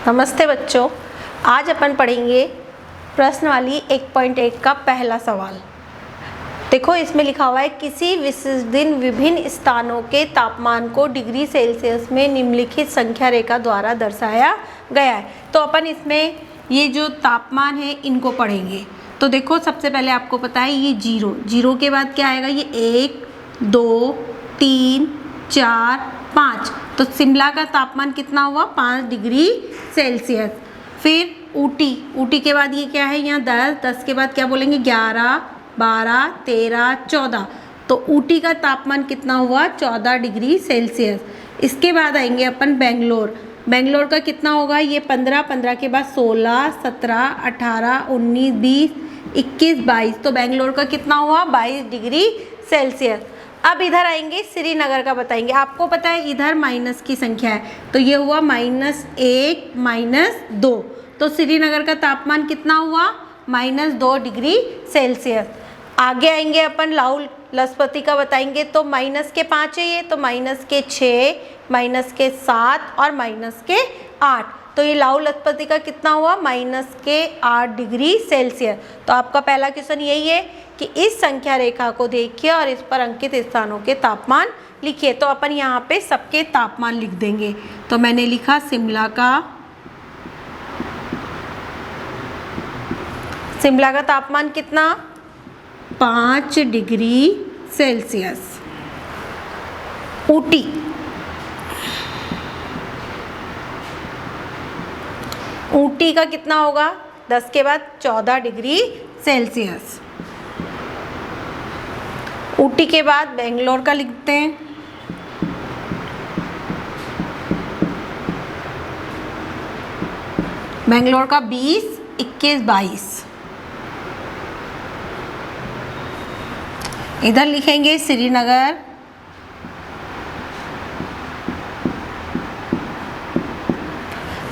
नमस्ते बच्चों, आज अपन पढ़ेंगे प्रश्नवाली 1.1 का पहला सवाल। देखो, इसमें लिखा हुआ है किसी विशेष दिन विभिन्न स्थानों के तापमान को डिग्री सेल्सियस में निम्नलिखित संख्या रेखा द्वारा दर्शाया गया है। तो अपन इसमें ये जो तापमान है इनको पढ़ेंगे। तो देखो, सबसे पहले आपको पता है ये जीरो के बाद क्या आएगा, ये 1, 2, 3, 4, 5। तो शिमला का तापमान कितना हुआ, 5 डिग्री सेल्सियस। फिर ऊटी के बाद ये क्या है, यहाँ 10 के बाद क्या बोलेंगे, 11, 12, 13, 14। तो ऊटी का तापमान कितना हुआ, 14 डिग्री सेल्सियस। इसके बाद आएंगे अपन बेंगलोर का कितना होगा, ये 15 के बाद 16, 17, 18, 19, 20, 21, 22। तो बेंगलोर का कितना हुआ, 22 डिग्री सेल्सियस। अब इधर आएंगे श्रीनगर का बताएंगे। आपको पता है इधर माइनस की संख्या है, तो ये हुआ -1, -2। तो श्रीनगर का तापमान कितना हुआ, -2 डिग्री सेल्सियस। आगे आएंगे अपन लाहौल लजपति का बताएंगे। तो -5 है ये, तो -6, -7 और -8। तो ये लाहौल लजपति का कितना हुआ, -8 डिग्री सेल्सियस। तो आपका पहला क्वेश्चन यही है कि इस संख्या रेखा को देखिए और इस पर अंकित स्थानों के तापमान लिखिए। तो अपन यहाँ पे सबके तापमान लिख देंगे। तो मैंने लिखा शिमला का तापमान कितना, 5 डिग्री सेल्सियस। ऊटी का कितना होगा, 10 के बाद 14 डिग्री सेल्सियस। ऊटी के बाद बेंगलोर का लिखते हैं। बेंगलोर का 20, 21, 22। इधर लिखेंगे श्रीनगर।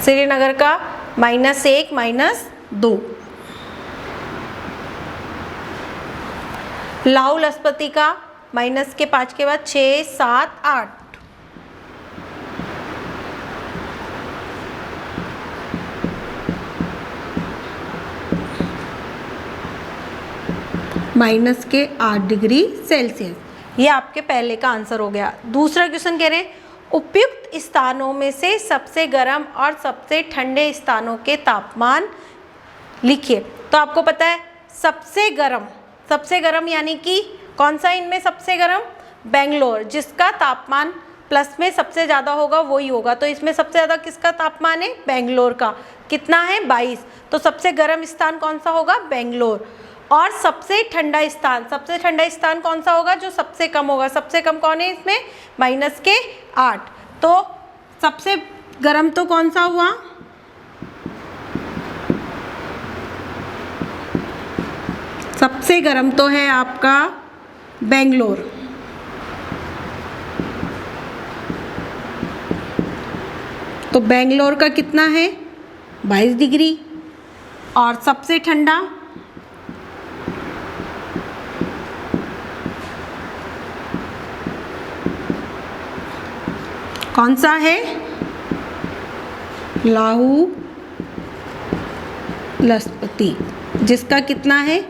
श्रीनगर का -1, -2। लाहौल लजपति का -5 के बाद 6, 7, 8। -8 डिग्री सेल्सियस। ये आपके पहले का आंसर हो गया। दूसरा क्वेश्चन कह रहे हैं उपयुक्त स्थानों में से सबसे गर्म और सबसे ठंडे स्थानों के तापमान लिखिए। तो आपको पता है सबसे गर्म यानी कि कौन सा इनमें सबसे गर्म, बेंगलोर, जिसका तापमान प्लस में सबसे ज़्यादा होगा वही होगा। तो इसमें सबसे ज़्यादा किसका तापमान है, बेंगलोर का। कितना है, 22। तो सबसे गर्म स्थान कौन सा होगा, बेंगलोर। और सबसे ठंडा स्थान कौन सा होगा, जो सबसे कम होगा। सबसे कम कौन है इसमें, -8। तो सबसे गर्म तो कौन सा हुआ, सबसे गर्म तो है आपका बेंगलोर। तो बेंगलोर का कितना है, 22 डिग्री। और सबसे ठंडा कौन सा है, लाहौल लजपति, जिसका कितना है,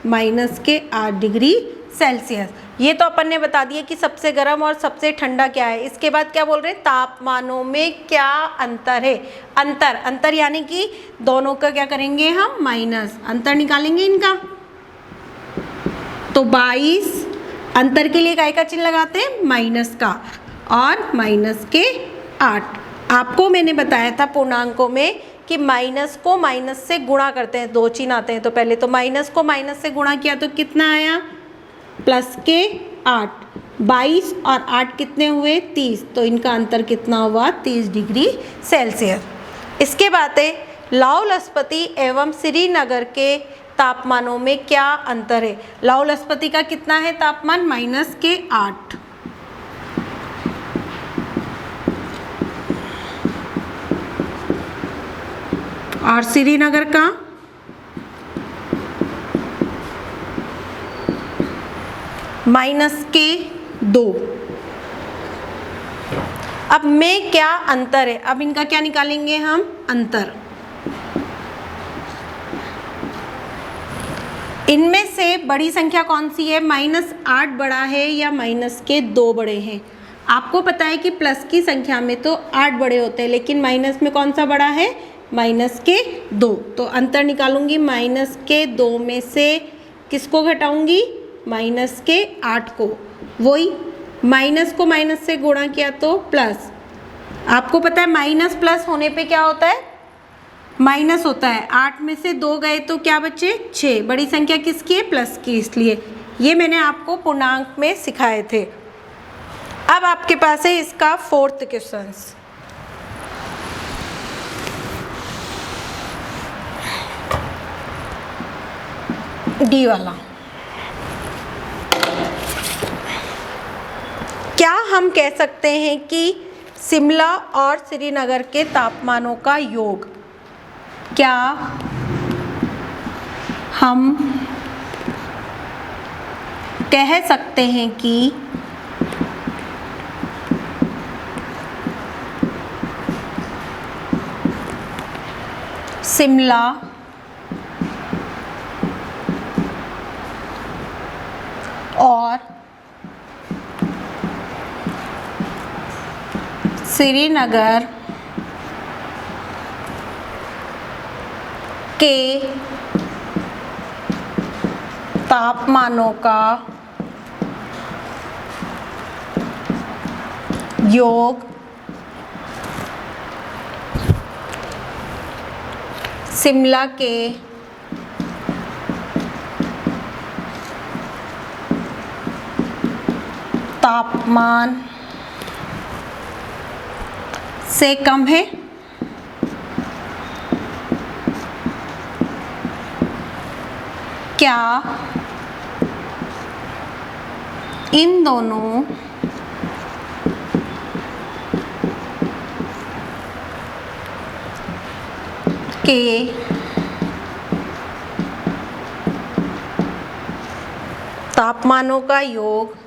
-8 डिग्री सेल्सियस। ये तो अपन ने बता दिया कि सबसे गर्म और सबसे ठंडा क्या है। इसके बाद क्या बोल रहे हैं, तापमानों में क्या अंतर है। अंतर यानी कि दोनों का क्या करेंगे हम, माइनस, अंतर निकालेंगे इनका। तो 22 अंतर के लिए काय का चिन्ह लगाते हैं, माइनस का, और -8। आपको मैंने बताया था पूर्णांकों में कि माइनस को माइनस से गुणा करते हैं, 2 चिन्ह आते हैं। तो पहले तो माइनस को माइनस से गुणा किया तो कितना आया, +8। 22 और 8 कितने हुए, 30। तो इनका अंतर कितना हुआ, 30 डिग्री सेल्सियस। इसके बाद है लाहौल लजपति एवं श्रीनगर के तापमानों में क्या अंतर है। लाहौल लजपति का कितना है तापमान, -8। और श्रीनगर का -2। अब में क्या अंतर है, अब इनका क्या निकालेंगे हम, अंतर। इनमें से बड़ी संख्या कौन सी है, -8 बड़ा है या -2 बड़े हैं। आपको पता है कि प्लस की संख्या में तो 8 बड़े होते हैं, लेकिन माइनस में कौन सा बड़ा है, -2। तो अंतर निकालूंगी, -2 में से किसको घटाऊंगी, -8 को। वही माइनस को माइनस से गुणा किया तो प्लस। आपको पता है माइनस प्लस होने पे क्या होता है, माइनस होता है। 8 में से 2 गए तो क्या बचे, 6। बड़ी संख्या किसकी है, प्लस की, इसलिए ये मैंने आपको पूर्णांक में सिखाए थे। अब आपके पास है इसका 4th क्वेश्चन। डी वाला, क्या हम कह सकते हैं कि शिमला और श्रीनगर के तापमानों का योग, क्या हम कह सकते हैं कि शिमला और श्रीनगर के तापमानों का योग शिमला के तापमान से कम है। क्या इन दोनों के तापमानों का योग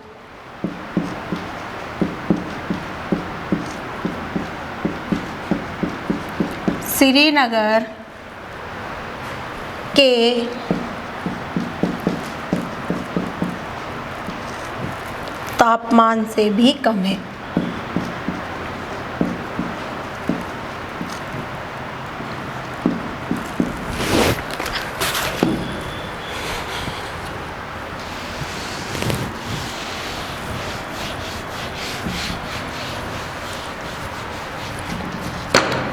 श्रीनगर के तापमान से भी कम है।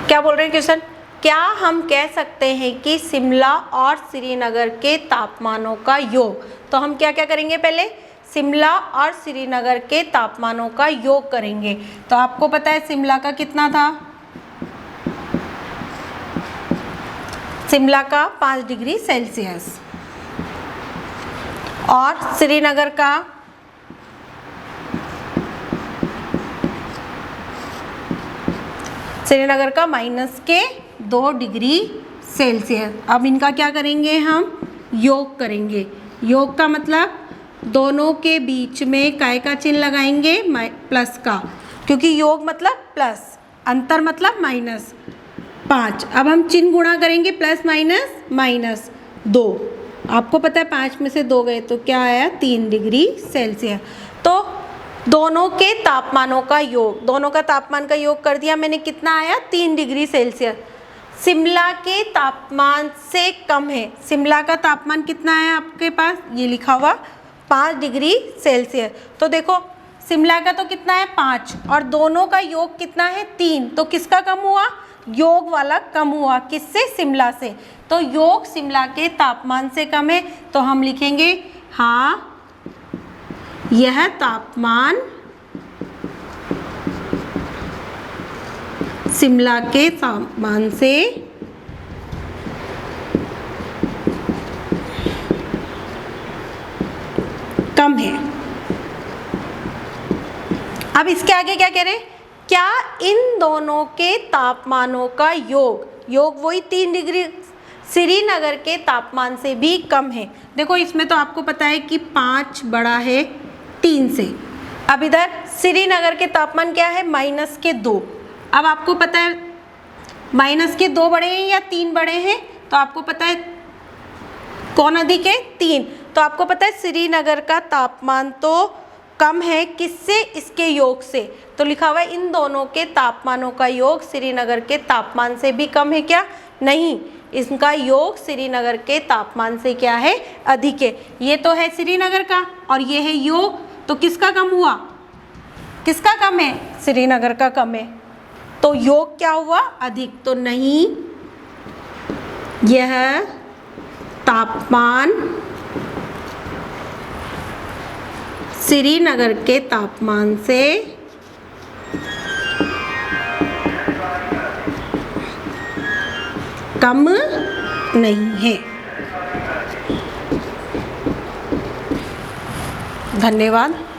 क्या बोल रहे हैं क्वेश्चन, क्या हम कह सकते हैं कि शिमला और श्रीनगर के तापमानों का योग, तो हम क्या क्या करेंगे, पहले शिमला और श्रीनगर के तापमानों का योग करेंगे। तो आपको पता है शिमला का कितना था, शिमला का 5 डिग्री सेल्सियस और श्रीनगर का -2 डिग्री सेल्सियस। अब इनका क्या करेंगे, हम योग करेंगे। योग का मतलब दोनों के बीच में काय का चिन्ह लगाएंगे, प्लस का, क्योंकि योग मतलब प्लस, अंतर मतलब -5। अब हम चिन्ह गुणा करेंगे, प्लस माइनस 2। आपको पता है 5 में से 2 गए तो क्या आया, 3 डिग्री सेल्सियस। तो दोनों के तापमानों का योग, दोनों का तापमान का योग कर दिया मैंने, कितना आया, 3 डिग्री सेल्सियस। शिमला के तापमान से कम है। शिमला का तापमान कितना है आपके पास, ये लिखा हुआ 5 डिग्री सेल्सियस। तो देखो शिमला का तो कितना है 5 और दोनों का योग कितना है 3, तो किसका कम हुआ, योग वाला कम हुआ, किससे, शिमला से। तो योग शिमला के तापमान से कम है, तो हम लिखेंगे हाँ यह तापमान शिमला के तापमान से कम है। अब इसके आगे क्या कह रहे, क्या इन दोनों के तापमानों का योग वही 3 डिग्री श्रीनगर के तापमान से भी कम है। देखो इसमें तो आपको पता है कि 5 बड़ा है 3 से। अब इधर श्रीनगर के तापमान क्या है, -2। अब आपको पता है -2 बड़े हैं या 3 बड़े हैं, तो आपको पता है कौन अधिक है, 3। तो आपको पता है श्रीनगर का तापमान तो कम है, किससे, इसके योग से। तो लिखा हुआ है इन दोनों के तापमानों का योग श्रीनगर के तापमान से भी कम है क्या, नहीं, इसका योग श्रीनगर के तापमान से क्या है, अधिक है। ये तो है श्रीनगर का और ये है योग, तो किसका कम हुआ, किसका कम है, श्रीनगर का कम है, तो योग क्या हुआ, अधिक। तो नहीं, यह तापमान श्रीनगर के तापमान से कम नहीं है। धन्यवाद।